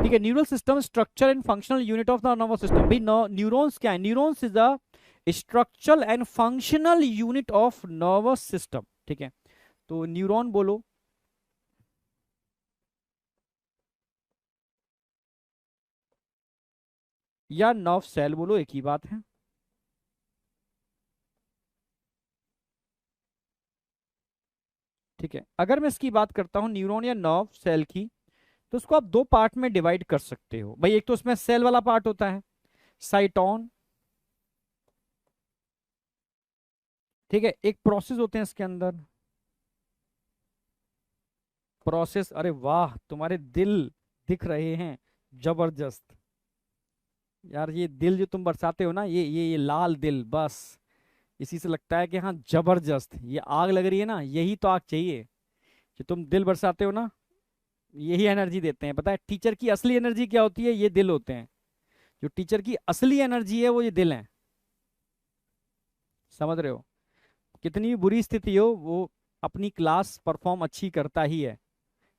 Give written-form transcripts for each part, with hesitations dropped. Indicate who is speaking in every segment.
Speaker 1: ठीक है। Neural system structure and functional unit of the nervous system. भाई neurons क्या है? Neurons is the structural and functional unit of nervous system. ठीक है, तो न्यूरॉन बोलो, या नर्व सेल बोलो, एक ही बात है। ठीक है, अगर मैं इसकी बात करता हूं न्यूरॉन या नर्व सेल की, तो उसको आप दो पार्ट में डिवाइड कर सकते हो भाई। एक तो उसमें सेल वाला पार्ट होता है, साइटोन। ठीक है, एक प्रोसेस होते हैं इसके अंदर, प्रोसेस। अरे वाह, तुम्हारे दिल दिख रहे हैं, जबरदस्त। यार ये दिल जो तुम बरसाते हो ना, ये लाल दिल, बस इसी से लगता है कि हाँ जबरदस्त, ये आग लग रही है ना, यही तो आग चाहिए। जो तुम दिल बरसाते हो ना, यही एनर्जी देते हैं। पता है टीचर की असली एनर्जी क्या होती है? ये दिल होते हैं। जो टीचर की असली एनर्जी है वो ये दिल है। समझ रहे हो? कितनी भी बुरी स्थिति हो, वो अपनी क्लास परफॉर्म अच्छी करता ही है।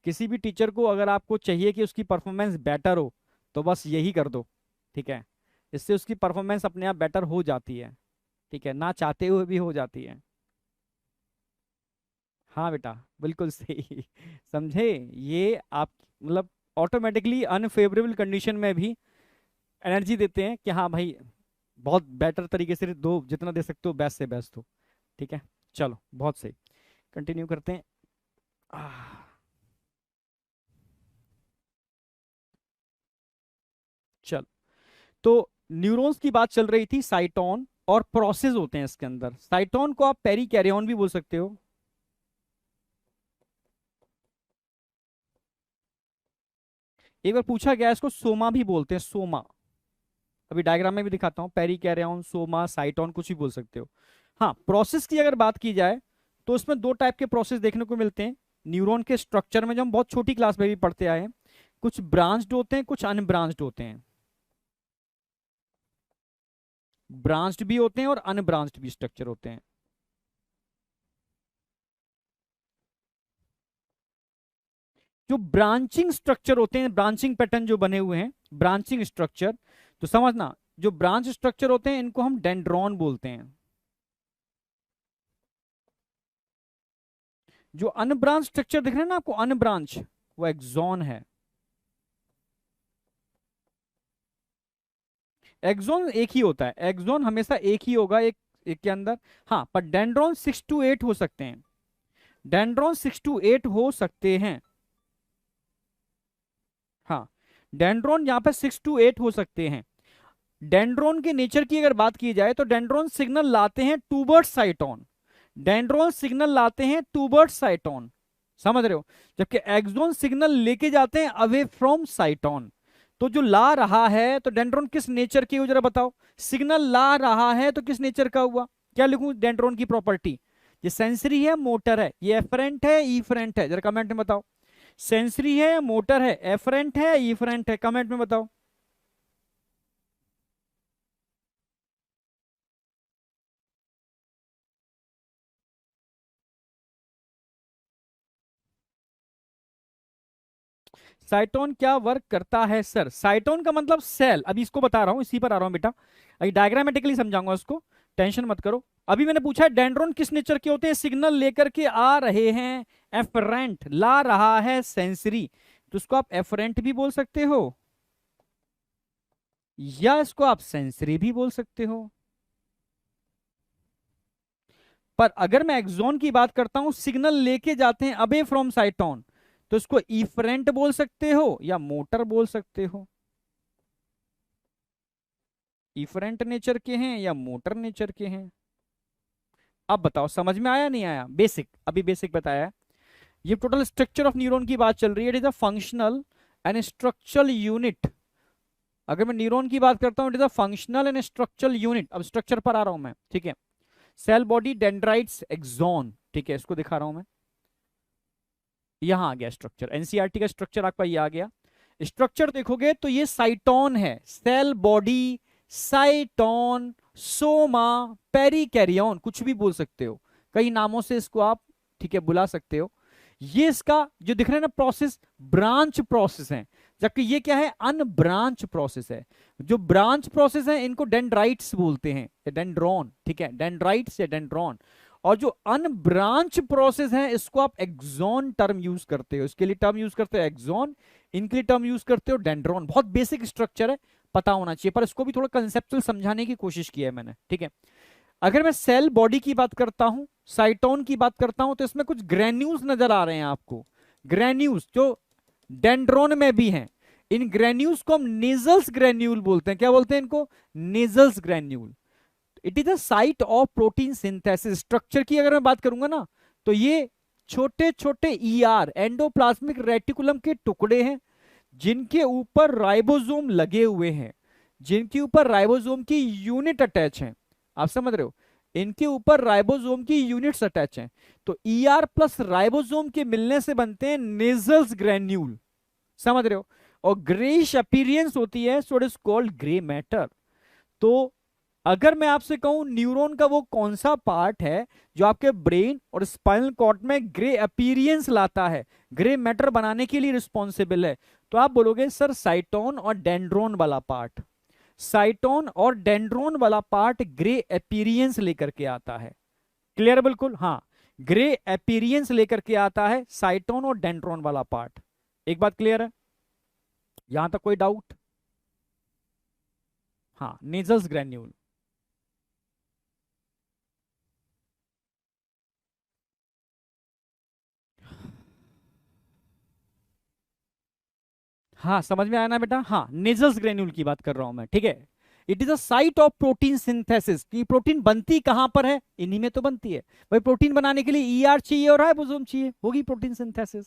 Speaker 1: किसी भी टीचर को अगर आपको चाहिए कि उसकी परफॉर्मेंस बेटर हो, तो बस यही कर दो। ठीक है, इससे उसकी परफॉर्मेंस अपने आप बेटर हो जाती है। ठीक है, ना चाहते हुए भी हो जाती है। हाँ बेटा, बिल्कुल सही समझे? ये आप मतलब ऑटोमेटिकली अनफेवरेबल कंडीशन में भी एनर्जी देते हैं कि हाँ भाई, बहुत बेटर तरीके से दो, जितना दे सकते हो बेस्ट से बेस्ट हो। ठीक है, चलो बहुत सही, कंटिन्यू करते हैं। आह, चलो, तो न्यूरॉन्स की बात चल रही थी, साइटोन और प्रोसेस होते हैं इसके अंदर। साइटोन को आप पेरी कैरियन भी बोल सकते हो। एक बार पूछा गया, इसको सोमा भी बोलते हैं, सोमा। अभी डायग्राम में भी दिखाता हूँ, पेरी कैरियन, सोमा, साइटोन, कुछ भी बोल सकते हो। हाँ, प्रोसेस की अगर बात की जाए, तो इसमें दो टाइप के प्रोसेस देखने को मिलते हैं न्यूरॉन के स्ट्रक्चर में, जो हम बहुत छोटी क्लास में भी पढ़ते आए हैं। कुछ ब्रांच्ड होते हैं, कुछ अनब्रांच्ड होते हैं। ब्रांच्ड भी होते हैं और अनब्रांच्ड भी स्ट्रक्चर होते हैं। जो ब्रांचिंग स्ट्रक्चर होते हैं, ब्रांचिंग पैटर्न जो बने हुए हैं, ब्रांचिंग स्ट्रक्चर, तो समझना, जो ब्रांच स्ट्रक्चर होते हैं इनको हम डेंड्रॉन बोलते हैं। जो अनब्रांच स्ट्रक्चर दिख रहे हैं ना आपको, अनब्रांच, वो एक्सॉन है। एक्सॉन एक ही होता है, एक्सॉन हमेशा एक ही होगा, एक के अंदर। हाँ, पर डेंड्रॉन 6 to 8 हो सकते हैं। डेंड्रॉन 6 to 8 हो सकते हैं। हाँ, डेंड्रॉन यहाँ पे 6 to 8 हो सकते हैं। डेंड्रॉन के नेचर की अगर बात की जाए, तो डेंड्रॉन सिग्नल लाते हैं टूवर्ड्स साइटोन। डेंड्रॉन सिग्नल लाते हैं टूवर्ड्स साइटोन, समझ रहे हो? जबकि एक्सॉन सिग्नल लेके जाते हैं अवे फ्रॉम साइटोन। तो जो ला रहा है, तो डेंड्रॉन किस नेचर की हो जरा बताओ? सिग्नल ला रहा है तो किस नेचर का हुआ? क्या लिखूं डेंड्रॉन की प्रॉपर्टी? ये सेंसरी है, मोटर है, ये एफरेंट है, इफरेंट है? जरा कमेंट में बताओ। सेंसरी है, मोटर है, एफरेंट है, इफरेंट है? कमेंट में बताओ। साइटोन क्या वर्क करता है सर? साइटोन का मतलब सेल, अभी इसको बता रहा हूं, इसी पर आ रहा हूं बेटा, अभी डायग्रामेटिकली समझाऊंगा उसको, टेंशन मत करो। अभी मैंने पूछा है डेंड्रोन किस नेचर के होते हैं? सिग्नल लेकर के आ रहे हैं, एफरेंट, ला रहा है सेंसरी, तो उसको आप एफरेंट भी बोल सकते हो, या इसको आप सेंसरी भी बोल सकते हो। पर अगर मैं एक्सोन की बात करता हूं, सिग्नल लेके जाते हैं अबे फ्रॉम साइटोन, तो इसको इफरेंट बोल सकते हो या मोटर बोल सकते हो। इफरेंट नेचर के हैं या मोटर नेचर के हैं? अब बताओ, समझ में आया नहीं आया? बेसिक, अभी बेसिक बताया है। ये टोटल स्ट्रक्चर ऑफ न्यूरॉन की बात चल रही है। It is a functional and structural unit. अगर मैं न्यूरॉन की बात करता हूं, it is a functional and structural unit. अब स्ट्रक्चर पर आ रहा हूं मैं, ठीक है। सेल बॉडी, डेंड्राइट्स, एक्सॉन, ठीक है, इसको दिखा रहा हूं मैं। यहां आ गया स्ट्रक्चर, एनसीईआरटी का स्ट्रक्चर आपका ये आ गया। स्ट्रक्चर देखोगे तो ये साइटोन है, सेल बॉडी, साइटोन, सोमा, पेरिकैरियोन, कुछ भी बोल सकते हो, कई नामों से इसको आप, ठीक है, बुला सकते हो। ये इसका जो दिख रहा है ना प्रोसेस, ब्रांच प्रोसेस है। जबकि ये क्या है, अनब्रांच प्रोसेस है। जो ब्रांच प्रोसेस है इनको डेंड्राइट्स बोलते हैं, डेंड्रॉन, ठीक है, डेंड्राइट्स या डेंड्रॉन। और जो अनब्रांच प्रोसेस है इसको आप एक्सॉन टर्म यूज करते हो, इसके लिए टर्म यूज करते हो एक्सॉन, इनके लिए टर्म यूज करते हो डेंड्रॉन। बहुत बेसिक स्ट्रक्चर है, पता होना चाहिए, पर इसको भी थोड़ा कंसेप्चुअल समझाने की कोशिश की है मैंने, ठीक है। अगर मैं सेल बॉडी की बात करता हूं, साइटोन की बात करता हूं, तो इसमें कुछ ग्रेन्यूल्स नजर आ रहे हैं आपको, ग्रेन्यूल्स जो डेंड्रोन में भी हैं। इन ग्रेन्यूल्स को हम नेजल्स ग्रेन्यूल बोलते हैं। क्या बोलते हैं इनको? Nissl's granule. It is a site of protein synthesis. Structure की अगर मैं बात करूंगा ना, तो ये छोटे छोटे ईआर, एंडोप्लाज्मिक रेटिकुलम के टुकड़े हैं, जिनके ऊपर राइबोसोम लगे हुए हैं, जिनके ऊपर राइबोसोम की यूनिट अटैच है। आप समझ रहे हो, इनके ऊपर राइबोसोम की यूनिट्स अटैच हैं। तो ईआर प्लस राइबोसोम के मिलने से बनते हैं नेजल्स ग्रेन्यूल, समझ रहे हो। और ग्रेइश अपीरियंस होती है, so it is called grey matter. तो अगर मैं आपसे कहूं न्यूरॉन का वो कौन सा पार्ट है जो आपके ब्रेन और स्पाइनल कॉर्ड में ग्रे अपीरियंस लाता है, ग्रे मैटर बनाने के लिए रिस्पॉन्सिबल है, तो आप बोलोगे सर साइटोन और डेंड्रोन वाला पार्ट। साइटोन और डेंड्रोन वाला पार्ट ग्रे अपीरियंस लेकर के आता है। क्लियर? बिल्कुल, हाँ, ग्रे अपीरियंस लेकर के आता है साइटोन और डेंड्रोन वाला पार्ट। एक बात क्लियर है, यहां तक कोई डाउट? हाँ, नेजल्स ग्रेन्यूल। हाँ, समझ में आया ना बेटा? हाँ, नेजल्स ग्रेन्यूल की बात कर रहा हूं मैं, ठीक है। It is a site of protein synthesis. की प्रोटीन बनती कहां पर है? इन्हीं में तो बनती है भाई। प्रोटीन बनाने के लिए ईआर चाहिए और राइबोसोम चाहिए, होगी प्रोटीन सिंथेसिस,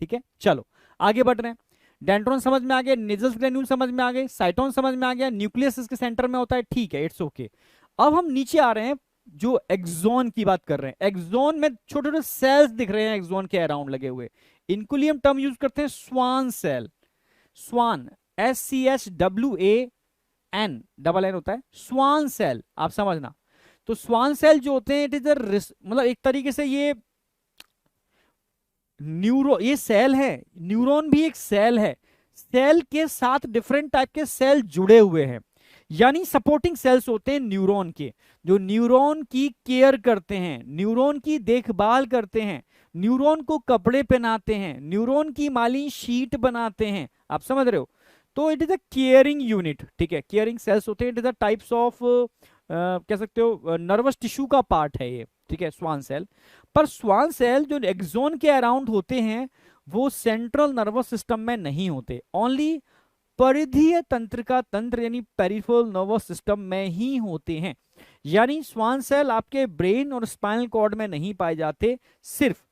Speaker 1: ठीक है। चलो आगे बढ़ रहे हैं। डेंड्रोन समझ में आ गया, नेजल्स ग्रेन्यूल समझ में आ गए, साइटोन समझ में आ गया, न्यूक्लियस इसके सेंटर में होता है, ठीक है, इट्स ओके। अब हम नीचे आ रहे हैं, जो एक्सोन की बात कर रहे हैं। एक्सोन में छोटे छोटे सेल्स दिख रहे हैं एक्सोन के अराउंड लगे हुए, इनको लिए हम टर्म यूज करते हैं स्वान सेल। स्वान, SCHWAN होता है, स्वान सेल, आप समझना। तो स्वान सेल जो होते हैं, इट इज मतलब एक तरीके से ये ये सेल है, न्यूरॉन भी एक सेल है। सेल के साथ डिफरेंट टाइप के सेल जुड़े हुए हैं, यानी सपोर्टिंग सेल्स होते हैं न्यूरॉन के, जो न्यूरॉन की केयर करते हैं, न्यूरॉन की देखभाल करते हैं, न्यूरॉन को कपड़े पहनाते हैं, न्यूरॉन की माली शीट बनाते हैं। आप समझ रहे हो? तो it is a caring unit, ठीक है, केयरिंग सेल्स होते हैं। It is a types of, कह सकते हो, नर्वस टिश्यू का पार्ट है ये, ठीक है, स्वान सेल। पर स्वान सेल जो एक्सोन के अराउंड होते हैं, वो सेंट्रल नर्वस सिस्टम में नहीं होते, ओनली परिधीय तंत्र का तंत्र यानी पेरिफेरल नर्वस सिस्टम में ही होते हैं। यानी स्वान सेल आपके ब्रेन और स्पाइनल कॉर्ड में नहीं पाए जाते, सिर्फ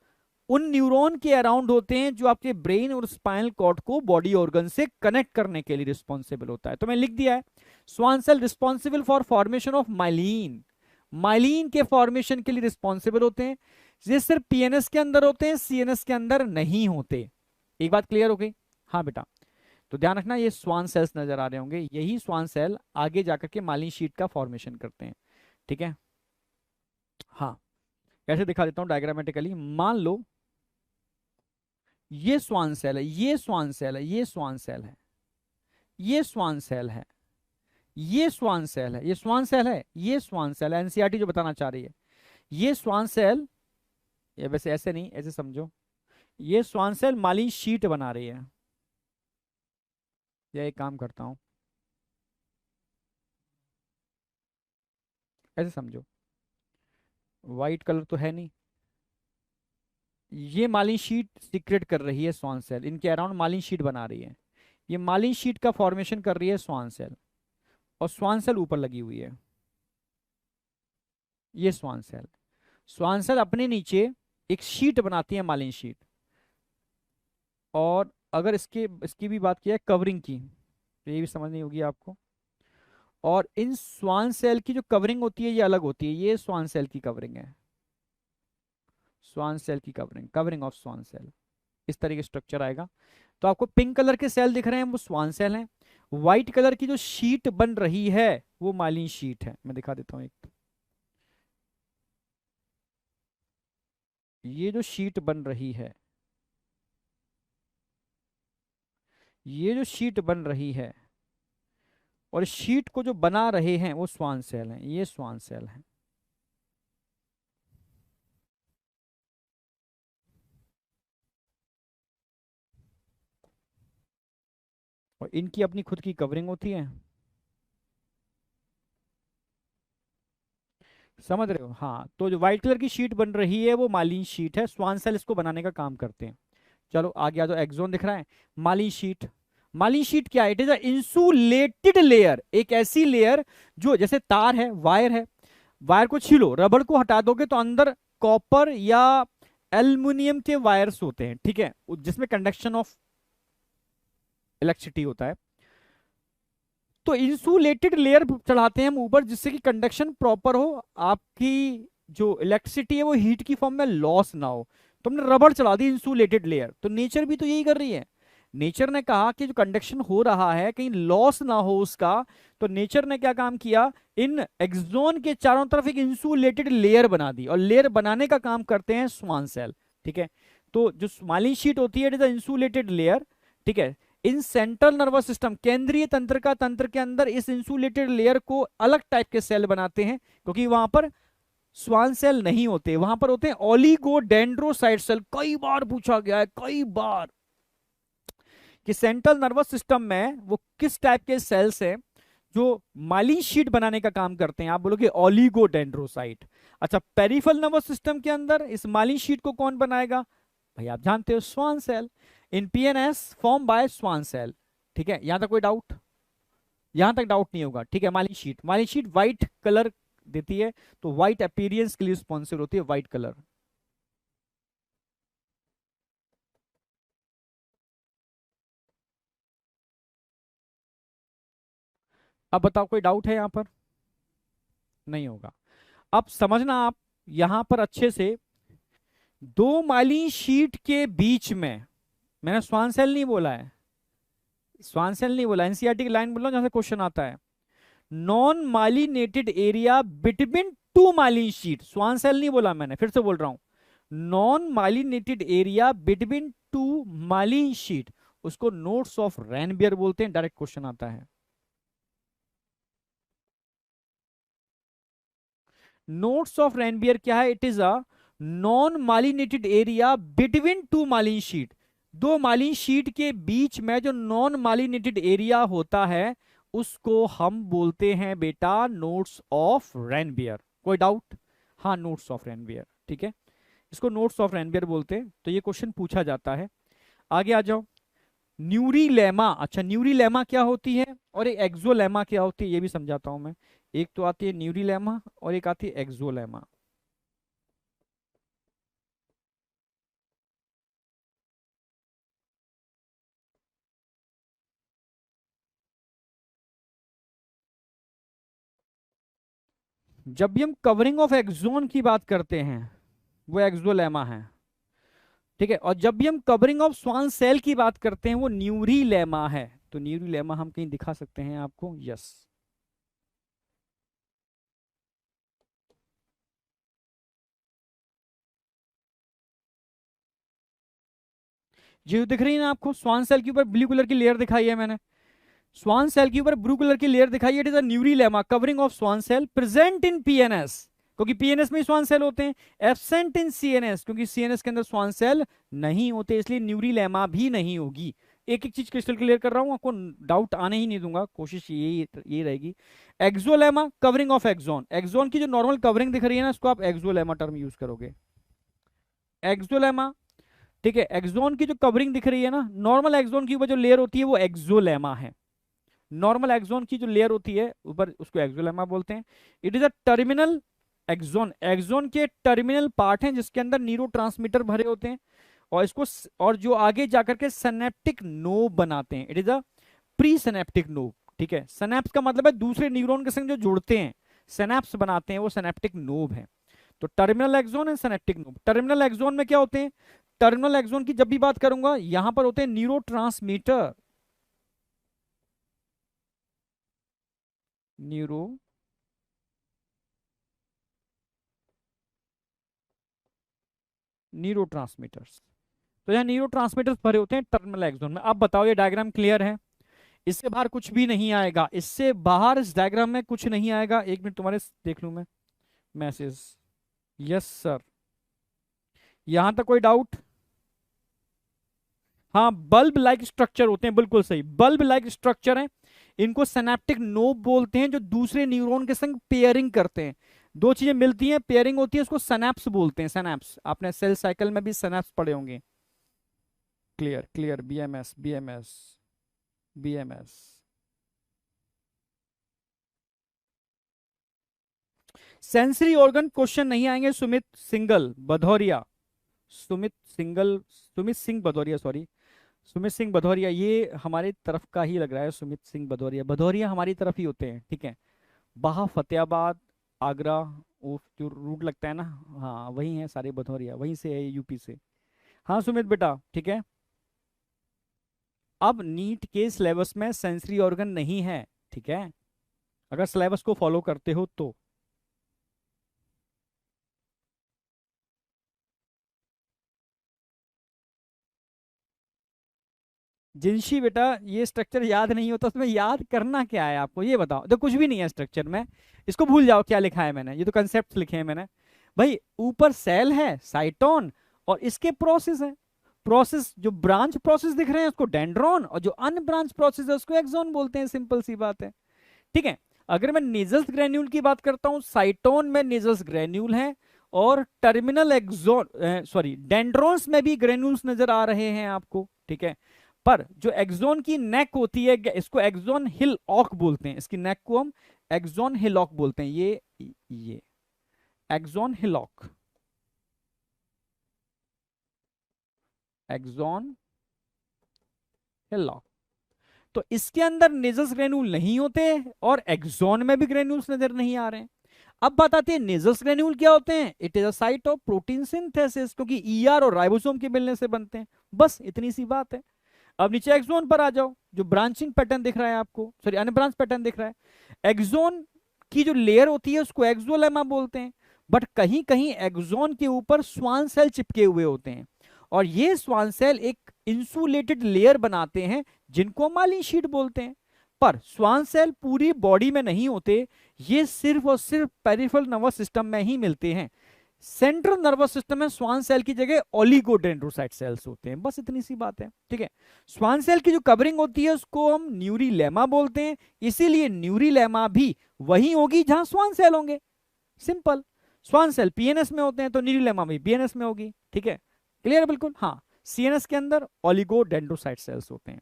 Speaker 1: उन न्यूरॉन के अराउंड होते हैं जो आपके ब्रेन और स्पाइनल कॉर्ड को बॉडी ऑर्गन से कनेक्ट करने के लिए रिस्पॉन्सिबल होता है। तो मैं लिख दिया है, Schwann cell responsible for formation of myelin, myelin के फॉर्मेशन के लिए रिस्पॉन्सिबल होते हैं। ये सिर्फ पीएनएस के अंदर होते हैं, सीएनएस के अंदर नहीं होते। एक बात क्लियर हो गई? हाँ बेटा, तो ध्यान रखना, ये स्वान सेल्स नजर आ रहे होंगे, यही स्वान सेल आगे जाकर के मालिन शीट का फॉर्मेशन करते हैं, ठीक है। हाँ, कैसे दिखा देता हूं डायग्रामेटिकली। मान लो ये स्वान सेल है, ये स्वान सेल है, ये स्वान सेल है, ये स्वान सेल है, ये स्वान सेल है, ये स्वान सेल है, ये स्वान सेल है, एनसीईआरटी जो बताना चाह रही है। ये स्वान सेल, ये वैसे ऐसे नहीं, ऐसे समझो, ये स्वान सेल मालिन शीट बना रही है। या एक काम करता हूं, ऐसे समझो, व्हाइट कलर तो है नहीं, ये मालिन शीट सीक्रेट कर रही है स्वान सेल, इनके अराउंड मालिन शीट बना रही है। ये मालिन शीट का फॉर्मेशन कर रही है स्वान सेल, और स्वान सेल ऊपर लगी हुई है। ये स्वान सेल, स्वान सेल अपने नीचे एक शीट बनाती है, मालिन शीट। और अगर इसकी भी बात किया कवरिंग की, तो ये भी समझनी होगी आपको। और इन स्वान सेल की जो कवरिंग होती है ये अलग होती है, ये स्वान सेल की कवरिंग है, स्वान सेल की covering, covering of Schwann cell, इस तरह का स्ट्रक्चर आएगा। तो आपको पिंक कलर के सेल दिख रहे हैं, वो स्वान सेल हैं। व्हाइट कलर की जो शीट बन रही है वो माइलिन शीट है। मैं दिखा देता हूं एक, ये जो शीट बन रही है, ये जो शीट बन रही है और शीट को जो बना रहे हैं वो स्वान सेल हैं, ये स्वान सेल हैं। और इनकी अपनी खुद की कवरिंग होती है, समझ रहे हो? हाँ, तो जो व्हाइट कलर की शीट बन रही है वो मालिन शीट है, स्वान सेल इसको बनाने का काम करते हैं। चलो आगे आ जाओ, एक्सोन दिख रहा है। मालिन शीट, मालिन शीट क्या है? It is a insulated layer, एक ऐसी लेयर जो जैसे तार है, वायर है, वायर को छीलो, रबड़ को हटा दोगे तो अंदर कॉपर या एल्युमिनियम के वायर्स होते हैं, ठीक है, जिसमें कंडक्शन ऑफ इलेक्ट्रिसिटी होता है। तो इंसुलेटेड लेयर चढ़ाते हैं हम ऊपर, जिससे कि कंडक्शन प्रॉपर हो, आपकी जो इलेक्ट्रिसिटी है वो हीट की फॉर्म में लॉस ना हो। तो हमने रबड़ चढ़ा दी इंसुलेटेड लेयर, तो नेचर भी तो यही कर रही है। नेचर ने कहा कि जो कंडक्शन हो रहा है कहीं लॉस ना हो उसका, तो नेचर ने क्या काम किया, इन एक्सोन के चारों तरफ एक इंसुलेटेड लेयर बना दी, और लेयर बनाने का काम करते हैं स्वान सेल, ठीक है। तो जो स्माइलिंग शीट होती है इट इज इंसुलेटेड लेयर, ठीक है। इन सेंट्रल नर्वस सिस्टम, केंद्रीय तंत्र का तंत्र के अंदर इस इंसुलेटेड लेयर को अलग टाइप के सेल बनाते हैं, क्योंकि वहां पर स्वान सेल नहीं होते, वहां पर होते हैं ओलिगोडेंड्रोसाइट सेल। कई बार पूछा गया है, कई बार, कि सेंट्रल नर्वस सिस्टम में वो किस टाइप के सेल्स हैं जो माइलिन शीट बनाने का काम करते हैं। आप बोलोगे ओलिगोडेंड्रोसाइट। अच्छा, पेरिफेरल नर्वस सिस्टम के अंदर इस माइलिन शीट को कौन बनाएगा? भाई आप जानते हो, Schwann cell. In PNS form by Schwann cell, ठीक है। यहां तक कोई डाउट? यहां तक डाउट नहीं होगा, ठीक है। Myelin sheath, myelin sheath white colour देती है, तो व्हाइट अपीयरेंस के लिए रिस्पॉन्सिबल होती है, व्हाइट कलर। अब बताओ, कोई डाउट है यहां पर? नहीं होगा। अब समझना आप यहां पर अच्छे से, दो माइलिन शीट के बीच में, मैंने स्वान सेल नहीं बोला है, स्वान सेल नहीं बोला, एनसीईआरटी की लाइन बोल रहा हूं जहां से क्वेश्चन आता है। Non myelinated area between two myelin sheath, Schwann cell नहीं बोला मैंने, फिर से बोल रहा हूं, non myelinated area between two myelin sheath, उसको नोट्स ऑफ रैनबियर बोलते हैं। डायरेक्ट क्वेश्चन आता है। नोट्स ऑफ रैनबियर क्या है? It is a non myelinated area between two myelin sheet, दो माइलिन शीट के बीच में जो नॉन माइलिनेटेड एरिया होता है उसको हम बोलते हैं बेटा नोट्स ऑफ रैनबियर। कोई डाउट? हाँ, नोट्स ऑफ रैनबियर, ठीक है, इसको नोट्स ऑफ रैनबियर बोलते हैं। तो ये क्वेश्चन पूछा जाता है। आगे आ जाओ। न्यूरीलेमा, अच्छा न्यूरीलेमा क्या होती है और एक एक्सोलेमा क्या होती है ये भी समझाता हूं मैं। एक तो आती है न्यूरीलेमा और एक आती है एक्सोलेमा। जब भी हम कवरिंग ऑफ एक्सोन की बात करते हैं वो एक्सोलेमा है, ठीक है। और जब भी हम कवरिंग ऑफ स्वान सेल की बात करते हैं वो न्यूरीलेमा है। तो न्यूरीलेमा हम कहीं दिखा सकते हैं आपको, यस। जी दिख रही है ना आपको, स्वान सेल के ऊपर ब्लू कलर की लेयर दिखाई है मैंने, स्वान सेल के ऊपर ब्लू कलर की लेयर दिखाई है। It is a neurilemma covering of Schwann cell present in PNS, क्योंकि पीएनएस में स्वान सेल होते हैं। एब्सेंट इन सीएनएस, क्योंकि सीएनएस के अंदर स्वान सेल नहीं होते, इसलिए न्यूरीलेमा भी नहीं होगी। एक एक चीज क्रिस्टल क्लियर कर रहा हूं, आपको डाउट आने ही नहीं दूंगा, कोशिश यही रहेगी। Axolemma covering of axon, axon की जो नॉर्मल कवरिंग दिख रही है ना उसको आप एक्सोलेमा टर्म यूज करोगे। एक्सोलेमा, ठीक है। एक्सोन की जो कवरिंग दिख रही है ना, नॉर्मल एक्सोन की ऊपर जो लेयर होती है वो एक्सोलेमा है। नॉर्मल एक्सोन की जो लेयर होती है ऊपर उसको एक्सोलेमा बोलते हैं। It is a terminal axon, axon के टर्मिनल पार्ट हैं जिसके अंदर न्यूरोट्रांसमीटर भरे होते हैं, और इसको और जो आगे जाकर के सिनेप्टिक नोब बनाते हैं। It is a presynaptic knob, ठीक है। सिनेप्स का मतलब है दूसरे न्यूरॉन के संग जो जुड़ते हैं, सिनेप्स बनाते हैं, वो सिनेप्टिक नोब है। तो terminal axon and synaptic knob. Terminal axon में क्या होते हैं? टर्मिनल एक्सोन की जब भी बात करूंगा यहां पर होते हैं न्यूरोट्रांसमीटर, न्यूरो न्यूरोट्रांसमीटर्स, तो यहाँ न्यूरो ट्रांसमीटर्स भरे होते हैं टर्मिनल एक्सोन में। अब बताओ ये डायग्राम क्लियर है? इससे बाहर कुछ भी नहीं आएगा, इससे बाहर इस डायग्राम में कुछ नहीं आएगा। एक मिनट तुम्हारे देख लूं मैं मैसेज। यस सर, यहां तक कोई डाउट? हाँ, बल्ब लाइक स्ट्रक्चर होते हैं, बिल्कुल सही, बल्ब लाइक स्ट्रक्चर है। इनको सिनेप्टिक नोब बोलते हैं, जो दूसरे न्यूरॉन के संग पेयरिंग करते हैं। दो चीजें मिलती हैं, पेयरिंग होती है, उसको सैनैप्स बोलते हैं। सैनैप्स, आपने सेल साइकिल में भी सैनैप्स पढ़े होंगे। Clear clear, BMS BMS BMS. Sensory organ question नहीं आएंगे। Sumit single Bhadauria, Sumit single, Sumit Singh Bhadauria, sorry, Sumit Singh Bhadauria, ये हमारी तरफ का ही लग रहा है। सुमित सिंह भदौरिया, भदौरिया हमारी तरफ ही होते हैं, ठीक है। बाहा फतेहाबाद आगरा, वो जो रूट लगता है ना, हाँ वही है सारे भदौरिया, वहीं से है, यूपी से। हाँ सुमित बेटा, ठीक है। अब नीट के सिलेबस में सेंसरी ऑर्गन नहीं है, ठीक है, अगर सिलेबस को फॉलो करते हो तो। जिनशी बेटा, ये स्ट्रक्चर याद नहीं होता, उसमें याद करना क्या है आपको, ये बताओ। तो कुछ भी नहीं है स्ट्रक्चर में, इसको भूल जाओ क्या लिखा है मैंने, ये तो कंसेप्ट लिखे हैं मैंने भाई। ऊपर सेल है साइटोन, और इसके प्रोसेस है, प्रोसेस जो ब्रांच प्रोसेस दिख रहे हैं उसको डेंड्रॉन, और जो अन ब्रांच प्रोसेस है उसको एक्सॉन बोलते हैं। सिंपल सी बात है, ठीक है। अगर मैं निजल्स ग्रेन्यूल की बात करता हूं, साइटोन में निजल्स ग्रेन्यूल है, और टर्मिनल एक्सोन, सॉरी, डेंड्रॉन्स में भी ग्रेन्यूल्स नजर आ रहे हैं आपको, ठीक है। पर जो एक्सोन की नेक होती है, इसको एक्सोन हिल ऑक बोलते हैं, इसकी नेक को हम एक्सोन हिलॉक बोलते हैं। ये एक्सोन हिलॉक, एक्सोन हिलॉक। तो इसके अंदर नेजल्स ग्रेन्यूल नहीं होते, और एक्सोन में भी ग्रेन्यूल्स नजर नहीं आ रहे हैं। अब बात आती है नेजल्स ग्रेन्यूल क्या होते हैं। It is a site of protein synthesis, क्योंकि ईआर और राइबोसोम के मिलने से बनते हैं, बस इतनी सी बात है। अब नीचे एक्सोन पर आ जाओ, जो ब्रांचिंग पैटर्न दिख रहा है आपको, सॉरी अनब्रांच पैटर्न दिख रहा है। एक्सोन की जो लेयर होती है उसको एक्सोलेमा बोलते हैं, बट कहीं कहीं एक्सोन के ऊपर स्वान सेल चिपके हुए होते हैं, और ये स्वान सेल एक इंसुलेटेड लेयर बनाते हैं, जिनको मालिन शीट बोलते हैं। पर स्वान सेल पूरी बॉडी में नहीं होते, ये सिर्फ और सिर्फ पेरिफेरल नर्वस सिस्टम में ही मिलते हैं। सेंट्रल नर्वस सिस्टम में स्वान सेल की जगह ओलिगोडेंड्रोसाइट सेल्स होते हैं, बस इतनी सी बात है, ठीक है। स्वान सेल की जो कवरिंग होती है उसको हम न्यूरीलेमा बोलते हैं, इसीलिए न्यूरीलेमा भी वही होगी जहां स्वान सेल होंगे। सिंपल, स्वान सेल पीएनएस में होते हैं तो न्यूरीलेमा भी पीएनएस में होगी, ठीक है। क्लियर बिल्कुल, हाँ। सीएनएस के अंदर ओलिगोडेंड्रोसाइट सेल्स होते हैं।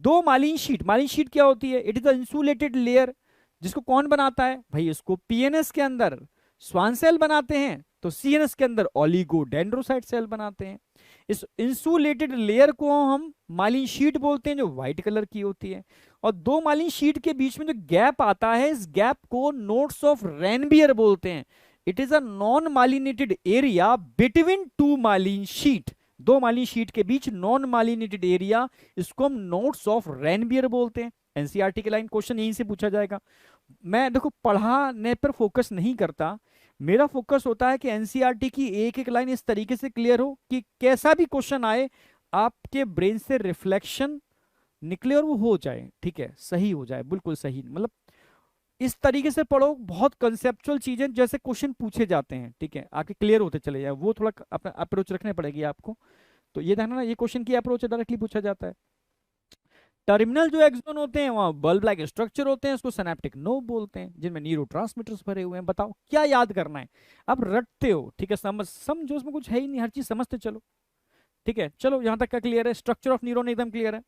Speaker 1: दो मालिन शीट, मालिन शीट क्या होती है, it is a insulated layer, जिसको कौन बनाता है भाई, इसको पीएनएस के अंदर स्वान सेल बनाते हैं, तो सीएनएस के अंदर ओलिगोडेंड्रोसाइट सेल बनाते हैं। इस इंसुलेटेड लेयर को हम मालिन शीट बोलते हैं, जो व्हाइट कलर की होती है। और दो मालिन शीट के बीच में जो गैप आता है, इस गैप को नोड्स ऑफ रेनबियर बोलते हैं। It is a non myelinated area between two myelin sheath, दो मालिन शीट के बीच नॉन मालिनेटेड एरिया, इसको हम नोड्स ऑफ रेनबियर बोलते हैं। एनसीईआरटी के लाइन क्वेश्चन यहीं से पूछा जाएगा। मैं देखो पढ़ाने पर फोकस नहीं करता, मेरा फोकस होता है कि एनसीईआरटी की एक एक लाइन इस तरीके से क्लियर हो कि कैसा भी क्वेश्चन आए आपके ब्रेन से रिफ्लेक्शन निकले और वो हो जाए, ठीक है, सही हो जाए, बिल्कुल सही, मतलब इस तरीके से पढ़ो। बहुत कंसेप्चुअल चीजें जैसे क्वेश्चन पूछे जाते हैं, ठीक है, आके क्लियर होते चले जाए, वो थोड़ा अपना अप्रोच रखने पड़ेगी आपको। तो ये देखना ना, ये क्वेश्चन की अप्रोच डायरेक्टली पूछा जाता है। टर्मिनल जो एक्सोन होते हैं वहां बल्ब लाइक स्ट्रक्चर होते हैं, उसको सिनेप्टिक नोब बोलते हैं, जिनमें न्यूरोट्रांसमीटर्स भरे हुए हैं। बताओ क्या याद करना है, अब रटते हो, ठीक है, समझो, उसमें कुछ है ही नहीं, हर चीज समझते चलो, ठीक है। चलो यहां तक का क्लियर है, स्ट्रक्चर ऑफ न्यूरॉन एकदम क्लियर है।